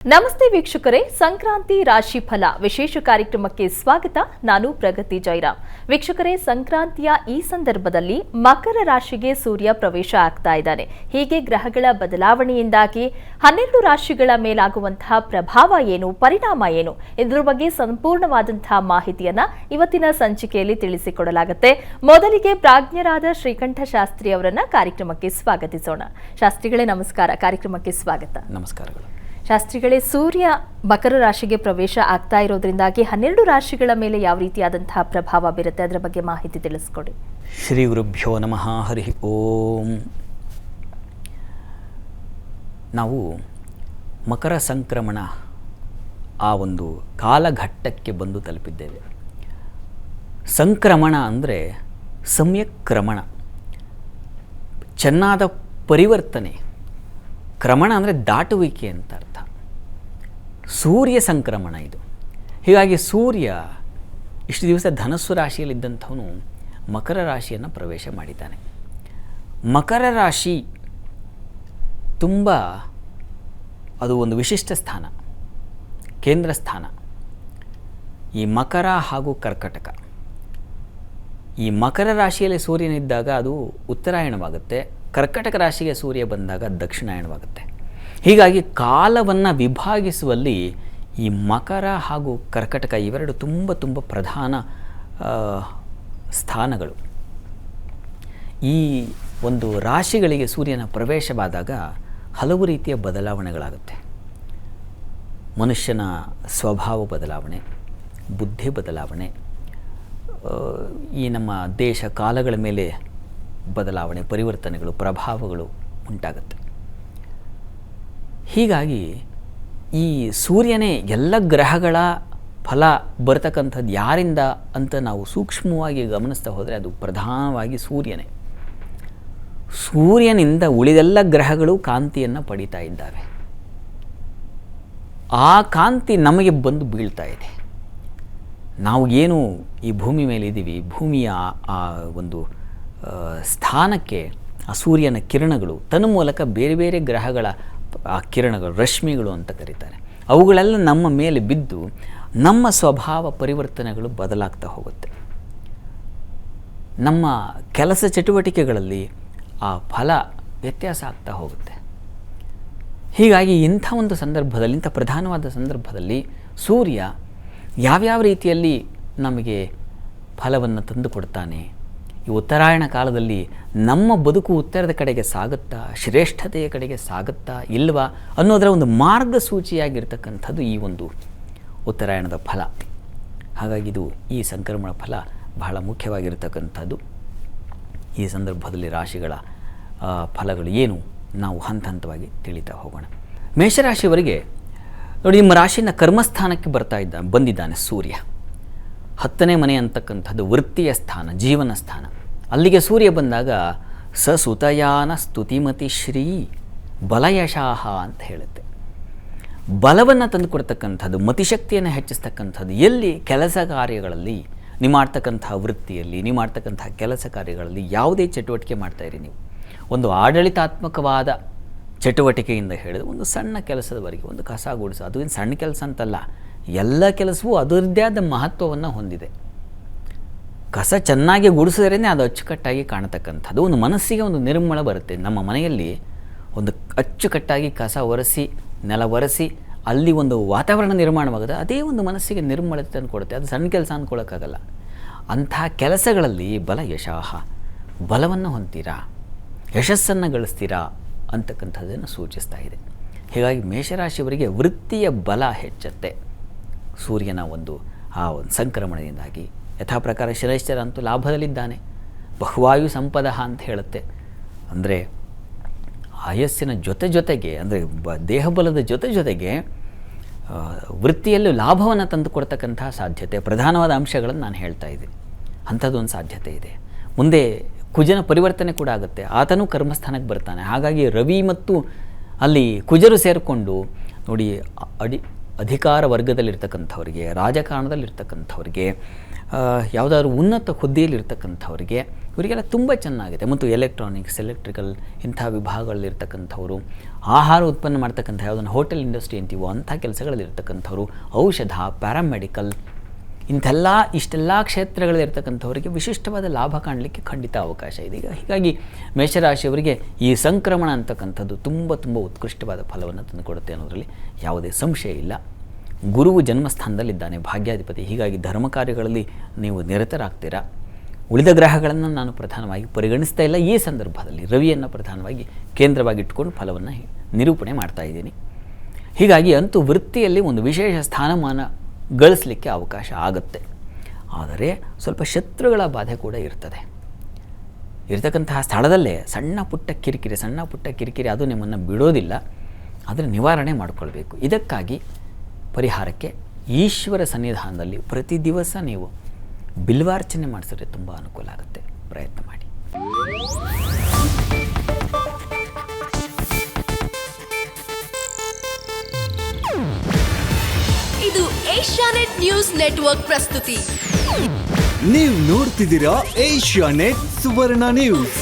ನಮಸ್ತೆ ವೀಕ್ಷಕರೇ, ಸಂಕ್ರಾಂತಿ ರಾಶಿ ಫಲ ವಿಶೇಷ ಕಾರ್ಯಕ್ರಮಕ್ಕೆ ಸ್ವಾಗತ. ನಾನು ಪ್ರಗತಿ ಜೈರಾಮ್. ವೀಕ್ಷಕರೇ, ಸಂಕ್ರಾಂತಿಯ ಈ ಸಂದರ್ಭದಲ್ಲಿ ಮಕರ ರಾಶಿಗೆ ಸೂರ್ಯ ಪ್ರವೇಶ ಆಗ್ತಾ ಇದ್ದಾನೆ. ಹೀಗೆ ಗ್ರಹಗಳ ಬದಲಾವಣೆಯಿಂದಾಗಿ 12 ರಾಶಿಗಳ ಮೇಲಾಗುವಂತಹ ಪ್ರಭಾವ ಏನು, ಪರಿಣಾಮ ಏನು, ಇದರ ಬಗ್ಗೆ ಸಂಪೂರ್ಣವಾದಂತಹ ಮಾಹಿತಿಯನ್ನ ಇವತ್ತಿನ ಸಂಚಿಕೆಯಲ್ಲಿ ತಿಳಿಸಿಕೊಡಲಾಗುತ್ತೆ. ಮೊದಲಿಗೆ ಪ್ರಾಜ್ಞರಾದ ಶ್ರೀಕಂಠ ಶಾಸ್ತ್ರಿ ಅವರನ್ನ ಕಾರ್ಯಕ್ರಮಕ್ಕೆ ಸ್ವಾಗತಿಸೋಣ. ಶಾಸ್ತ್ರಿಗಳೇ ನಮಸ್ಕಾರ, ಕಾರ್ಯಕ್ರಮಕ್ಕೆ ಸ್ವಾಗತ. ನಮಸ್ಕಾರಗಳು. ಶಾಸ್ತ್ರಿಗಳೇ, ಸೂರ್ಯ ಮಕರ ರಾಶಿಗೆ ಪ್ರವೇಶ ಆಗ್ತಾ ಇರೋದ್ರಿಂದಾಗಿ 12 ರಾಶಿಗಳ ಮೇಲೆ ಯಾವ ರೀತಿಯಾದಂತಹ ಪ್ರಭಾವ ಬೀರುತ್ತೆ, ಅದರ ಬಗ್ಗೆ ಮಾಹಿತಿ ತಿಳಿಸ್ಕೊಡಿ. ಶ್ರೀ ಗುರುಭ್ಯೋ ನಮಃ. ಹರಿ ಓಂ. ನಾವು ಮಕರ ಸಂಕ್ರಮಣ ಆ ಒಂದು ಕಾಲಘಟ್ಟಕ್ಕೆ ಬಂದು ತಲುಪಿದ್ದೇವೆ. ಸಂಕ್ರಮಣ ಅಂದರೆ ಸಮ್ಯಕ್ ಕ್ರಮಣ, ಚೆನ್ನಾದ ಪರಿವರ್ತನೆ. ಕ್ರಮಣ ಅಂದರೆ ದಾಟುವಿಕೆ ಅಂತ ಅರ್ಥ. ಸೂರ್ಯ ಸಂಕ್ರಮಣ ಇದು. ಹೀಗಾಗಿ ಸೂರ್ಯ ಇಷ್ಟು ದಿವಸ ಧನಸ್ಸು ರಾಶಿಯಲ್ಲಿದ್ದಂಥವನು ಮಕರ ರಾಶಿಯನ್ನು ಪ್ರವೇಶ ಮಾಡಿದ್ದಾನೆ. ಮಕರ ರಾಶಿ ತುಂಬ ಅದು ಒಂದು ವಿಶಿಷ್ಟ ಸ್ಥಾನ, ಕೇಂದ್ರ ಸ್ಥಾನ. ಈ ಮಕರ ಹಾಗೂ ಕರ್ಕಟಕ, ಈ ಮಕರ ರಾಶಿಯಲ್ಲಿ ಸೂರ್ಯನಿದ್ದಾಗ ಅದು ಉತ್ತರಾಯಣವಾಗುತ್ತೆ, ಕರ್ಕಟಕ ರಾಶಿಗೆ ಸೂರ್ಯ ಬಂದಾಗ ದಕ್ಷಿಣಾಯಣವಾಗುತ್ತೆ. ಹೀಗಾಗಿ ಕಾಲವನ್ನು ವಿಭಾಗಿಸುವಲ್ಲಿ ಈ ಮಕರ ಹಾಗೂ ಕರ್ಕಟಕ ಇವೆರಡು ತುಂಬ ಪ್ರಧಾನ ಸ್ಥಾನಗಳು. ಈ ಒಂದು ರಾಶಿಗಳಿಗೆ ಸೂರ್ಯನ ಪ್ರವೇಶವಾದಾಗ ಹಲವು ರೀತಿಯ ಬದಲಾವಣೆಗಳಾಗುತ್ತೆ. ಮನುಷ್ಯನ ಸ್ವಭಾವ ಬದಲಾವಣೆ, ಬುದ್ಧಿ ಬದಲಾವಣೆ, ಈ ನಮ್ಮ ದೇಶ ಕಾಲಗಳ ಮೇಲೆ ಬದಲಾವಣೆ, ಪರಿವರ್ತನೆಗಳು, ಪ್ರಭಾವಗಳು ಉಂಟಾಗುತ್ತೆ. ಹೀಗಾಗಿ ಈ ಸೂರ್ಯನೇ ಎಲ್ಲ ಗ್ರಹಗಳ ಫಲ ಬರ್ತಕ್ಕಂಥದ್ದು ಯಾರಿಂದ ಅಂತ ನಾವು ಸೂಕ್ಷ್ಮವಾಗಿ ಗಮನಿಸ್ತಾ ಹೋದರೆ ಅದು ಪ್ರಧಾನವಾಗಿ ಸೂರ್ಯನೇ. ಸೂರ್ಯನಿಂದ ಉಳಿದೆಲ್ಲ ಗ್ರಹಗಳು ಕಾಂತಿಯನ್ನು ಪಡೀತಾ ಇದ್ದಾವೆ. ಆ ಕಾಂತಿ ನಮಗೆ ಬಂದು ಬೀಳ್ತಾ ಇದೆ. ನಾವು ಏನು ಈ ಭೂಮಿ ಮೇಲೆ ಇದ್ದೀವಿ, ಭೂಮಿಯ ಆ ಒಂದು ಸ್ಥಾನಕ್ಕೆ ಆ ಸೂರ್ಯನ ಕಿರಣಗಳು ತನ್ನ ಮೂಲಕ ಬೇರೆ ಬೇರೆ ಗ್ರಹಗಳ ಆ ಕಿರಣಗಳು, ರಶ್ಮಿಗಳು ಅಂತ ಕರೀತಾರೆ, ಅವುಗಳೆಲ್ಲ ನಮ್ಮ ಮೇಲೆ ಬಿದ್ದು ನಮ್ಮ ಸ್ವಭಾವ ಪರಿವರ್ತನೆಗಳು ಬದಲಾಗ್ತಾ ಹೋಗುತ್ತೆ. ನಮ್ಮ ಕೆಲಸ ಚಟುವಟಿಕೆಗಳಲ್ಲಿ ಆ ಫಲ ವ್ಯತ್ಯಾಸ ಆಗ್ತಾ ಹೋಗುತ್ತೆ. ಹೀಗಾಗಿ ಇಂಥ ಒಂದು ಸಂದರ್ಭದಲ್ಲಿ, ಇಂಥ ಪ್ರಧಾನವಾದ ಸಂದರ್ಭದಲ್ಲಿ ಸೂರ್ಯ ಯಾವ್ಯಾವ ರೀತಿಯಲ್ಲಿ ನಮಗೆ ಫಲವನ್ನು ತಂದು ಕೊಡ್ತಾನೆ, ಈ ಉತ್ತರಾಯಣ ಕಾಲದಲ್ಲಿ ನಮ್ಮ ಬದುಕು ಉತ್ತರದ ಕಡೆಗೆ ಸಾಗುತ್ತಾ, ಶ್ರೇಷ್ಠತೆಯ ಕಡೆಗೆ ಸಾಗುತ್ತಾ ಇಲ್ವಾ ಅನ್ನೋದರ ಒಂದು ಮಾರ್ಗಸೂಚಿಯಾಗಿರ್ತಕ್ಕಂಥದ್ದು ಈ ಒಂದು ಉತ್ತರಾಯಣದ ಫಲ. ಹಾಗಾಗಿ ಇದು ಈ ಸಂಕ್ರಮಣ ಫಲ ಬಹಳ ಮುಖ್ಯವಾಗಿರ್ತಕ್ಕಂಥದ್ದು. ಈ ಸಂದರ್ಭದಲ್ಲಿ ರಾಶಿಗಳ ಫಲಗಳು ಏನು ನಾವು ಹಂತ ಹಂತವಾಗಿ ತಿಳಿತಾ ಹೋಗೋಣ. ಮೇಷರಾಶಿಯವರಿಗೆ ನೋಡಿ, ನಿಮ್ಮ ರಾಶಿನ ಕರ್ಮಸ್ಥಾನಕ್ಕೆ ಬಂದಿದ್ದಾನೆ ಸೂರ್ಯ. 10ನೇ ಮನೆ ಅಂತಕ್ಕಂಥದ್ದು ವೃತ್ತಿಯ ಸ್ಥಾನ, ಜೀವನ ಸ್ಥಾನ. ಅಲ್ಲಿಗೆ ಸೂರ್ಯ ಬಂದಾಗ ಸಸುತಯಾನ ಸ್ತುತಿಮತಿ ಶ್ರೀ ಬಲಯಶಾಹ ಅಂತ ಹೇಳುತ್ತೆ. ಬಲವನ್ನು ತಂದುಕೊಡ್ತಕ್ಕಂಥದ್ದು, ಮತಿಶಕ್ತಿಯನ್ನು ಹೆಚ್ಚಿಸ್ತಕ್ಕಂಥದ್ದು. ಎಲ್ಲಿ ಕೆಲಸ ಕಾರ್ಯಗಳಲ್ಲಿ, ನೀವು ಮಾಡ್ತಕ್ಕಂಥ ವೃತ್ತಿಯಲ್ಲಿ, ನೀವು ಮಾಡ್ತಕ್ಕಂಥ ಕೆಲಸ ಕಾರ್ಯಗಳಲ್ಲಿ ಯಾವುದೇ ಚಟುವಟಿಕೆ ಮಾಡ್ತಾಯಿರಿ, ನೀವು ಒಂದು ಆಡಳಿತಾತ್ಮಕವಾದ ಚಟುವಟಿಕೆಯಿಂದ ಹಿಡಿದು ಒಂದು ಸಣ್ಣ ಕೆಲಸದವರೆಗೆ, ಒಂದು ಕಸ ಗುಡಿಸು, ಅದು ಏನು ಸಣ್ಣ ಕೆಲಸ ಅಂತಲ್ಲ, ಎಲ್ಲ ಕೆಲಸವೂ ಅದರದ್ದೇ ಆದ ಮಹತ್ವವನ್ನು ಹೊಂದಿದೆ. ಕಸ ಚೆನ್ನಾಗಿ ಗುಡಿಸಿದ್ರೇ ಅದು ಅಚ್ಚುಕಟ್ಟಾಗಿ ಕಾಣತಕ್ಕಂಥದ್ದು. ಒಂದು ಮನಸ್ಸಿಗೆ ಒಂದು ನಿರ್ಮಲ ಬರುತ್ತೆ. ನಮ್ಮ ಮನೆಯಲ್ಲಿ ಒಂದು ಅಚ್ಚುಕಟ್ಟಾಗಿ ಕಸ ಒರೆಸಿ, ನೆಲ ಒರೆಸಿ, ಅಲ್ಲಿ ಒಂದು ವಾತಾವರಣ ನಿರ್ಮಾಣವಾಗುತ್ತೆ. ಅದೇ ಒಂದು ಮನಸ್ಸಿಗೆ ನಿರ್ಮಲತೆ ತಂದು ಕೊಡುತ್ತೆ. ಅದು ಸಣ್ಣ ಕೆಲಸ ಅಂದ್ಕೊಳ್ಳೋಕ್ಕಾಗಲ್ಲ. ಅಂಥ ಕೆಲಸಗಳಲ್ಲಿ ಬಲ ಯಶಾಹ, ಬಲವನ್ನು ಹೊಂದ್ತೀರಾ, ಯಶಸ್ಸನ್ನು ಗಳಿಸ್ತೀರಾ ಅಂತಕ್ಕಂಥದ್ದನ್ನು ಸೂಚಿಸ್ತಾ ಇದೆ. ಹೀಗಾಗಿ ಮೇಷರಾಶಿಯವರಿಗೆ ವೃತ್ತಿಯ ಬಲ ಹೆಚ್ಚುತ್ತೆ ಸೂರ್ಯನ ಒಂದು ಆ ಒಂದು ಸಂಕ್ರಮಣದಿಂದಾಗಿ. ಯಥಾ ಪ್ರಕಾರ ಶನೈಶ್ಚರ ಅಂತೂ ಲಾಭದಲ್ಲಿದ್ದಾನೆ. ಬಹುವಾಯು ಸಂಪದ ಅಂತ ಹೇಳುತ್ತೆ. ಅಂದರೆ ಆಯಸ್ಸಿನ ಜೊತೆಗೆ, ಅಂದರೆ ದೇಹಬಲದ ಜೊತೆಗೆ ವೃತ್ತಿಯಲ್ಲೂ ಲಾಭವನ್ನು ತಂದು ಕೊಡ್ತಕ್ಕಂತಹ ಸಾಧ್ಯತೆ, ಪ್ರಧಾನವಾದ ಅಂಶಗಳನ್ನು ನಾನು ಹೇಳ್ತಾ ಇದ್ದೀನಿ. ಅಂಥದ್ದೊಂದು ಸಾಧ್ಯತೆ ಇದೆ. ಮುಂದೆ ಕುಜನ ಪರಿವರ್ತನೆ ಕೂಡ ಆಗುತ್ತೆ. ಆತನೂ ಕರ್ಮಸ್ಥಾನಕ್ಕೆ ಬರ್ತಾನೆ. ಹಾಗಾಗಿ ರವಿ ಮತ್ತು ಅಲ್ಲಿ ಕುಜರು ಸೇರಿಕೊಂಡು ನೋಡಿ ಅಧಿಕಾರ ವರ್ಗದಲ್ಲಿರ್ತಕ್ಕಂಥವ್ರಿಗೆ, ರಾಜಕಾರಣದಲ್ಲಿರ್ತಕ್ಕಂಥವ್ರಿಗೆ, ಯಾವುದಾದ್ರೂ ಉನ್ನತ ಹುದ್ದೆಯಲ್ಲಿರ್ತಕ್ಕಂಥವ್ರಿಗೆ, ಇವರಿಗೆಲ್ಲ ತುಂಬ ಚೆನ್ನಾಗಿದೆ. ಮತ್ತು ಎಲೆಕ್ಟ್ರಾನಿಕ್ಸ್, ಎಲೆಕ್ಟ್ರಿಕಲ್ ಇಂಥ ವಿಭಾಗಗಳಲ್ಲಿರ್ತಕ್ಕಂಥವ್ರು, ಆಹಾರ ಉತ್ಪನ್ನ ಮಾಡ್ತಕ್ಕಂಥ ಯಾವುದನ್ನು ಹೋಟೆಲ್ ಇಂಡಸ್ಟ್ರಿ ಅಂತೀವೋ ಅಂಥ ಕೆಲಸಗಳಲ್ಲಿರ್ತಕ್ಕಂಥವ್ರು, ಔಷಧ, ಪ್ಯಾರಾಮೆಡಿಕಲ್ ಇಷ್ಟೆಲ್ಲ ಕ್ಷೇತ್ರಗಳಲ್ಲಿರ್ತಕ್ಕಂಥವರಿಗೆ ವಿಶಿಷ್ಟವಾದ ಲಾಭ ಕಾಣಲಿಕ್ಕೆ ಖಂಡಿತ ಅವಕಾಶ ಇದೆ. ಹೀಗಾಗಿ ಮೇಷರಾಶಿಯವರಿಗೆ ಈ ಸಂಕ್ರಮಣ ಅಂತಕ್ಕಂಥದ್ದು ತುಂಬ ತುಂಬ ಉತ್ಕೃಷ್ಟವಾದ ಫಲವನ್ನು ತಂದುಕೊಡುತ್ತೆ ಅನ್ನೋದರಲ್ಲಿ ಯಾವುದೇ ಸಂಶಯ ಇಲ್ಲ. ಗುರುವು ಜನ್ಮಸ್ಥಾನದಲ್ಲಿದ್ದಾನೆ, ಭಾಗ್ಯಾಧಿಪತಿ. ಹೀಗಾಗಿ ಧರ್ಮ ಕಾರ್ಯಗಳಲ್ಲಿ ನೀವು ನಿರತರಾಗ್ತೀರಾ. ಉಳಿದ ಗ್ರಹಗಳನ್ನು ನಾನು ಪ್ರಧಾನವಾಗಿ ಪರಿಗಣಿಸ್ತಾ ಇಲ್ಲ. ಈ ಸಂದರ್ಭದಲ್ಲಿ ರವಿಯನ್ನು ಪ್ರಧಾನವಾಗಿ ಕೇಂದ್ರವಾಗಿ ಇಟ್ಟುಕೊಂಡು ಫಲವನ್ನು ನಿರೂಪಣೆ ಮಾಡ್ತಾ ಇದ್ದೀನಿ. ಹೀಗಾಗಿ ಅಂತೂ ವೃತ್ತಿಯಲ್ಲಿ ಒಂದು ವಿಶೇಷ ಸ್ಥಾನಮಾನ ಗಳಿಸಲಿಕ್ಕೆ ಅವಕಾಶ ಆಗುತ್ತೆ. ಆದರೆ ಸ್ವಲ್ಪ ಶತ್ರುಗಳ ಬಾಧೆ ಕೂಡ ಇರ್ತದೆ. ಇರತಕ್ಕಂತಹ ಸ್ಥಳದಲ್ಲೇ ಸಣ್ಣ ಪುಟ್ಟ ಕಿರಿಕಿರಿ ಅದು ನಿಮ್ಮನ್ನು ಬಿಡೋದಿಲ್ಲ. ಅದರ ನಿವಾರಣೆ ಮಾಡಿಕೊಳ್ಬೇಕು. ಇದಕ್ಕಾಗಿ ಪರಿಹಾರಕ್ಕೆ ಈಶ್ವರ ಸನ್ನಿಧಾನದಲ್ಲಿ ಪ್ರತಿ ದಿವಸ ನೀವು ಬಿಲ್ವಾರ್ಚನೆ ಮಾಡಿಸಿದ್ರೆ ತುಂಬ ಅನುಕೂಲ ಆಗುತ್ತೆ. ಪ್ರಯತ್ನ ಮಾಡಿ. ಇದು ಏಷ್ಯಾನೆಟ್ ನ್ಯೂಸ್ ನೆಟ್ವರ್ಕ್ ಪ್ರಸ್ತುತಿ. ನೀವು ನೋಡ್ತಿದ್ದೀರಾ ಏಷ್ಯಾನೆಟ್ ಸುವರ್ಣ ನ್ಯೂಸ್.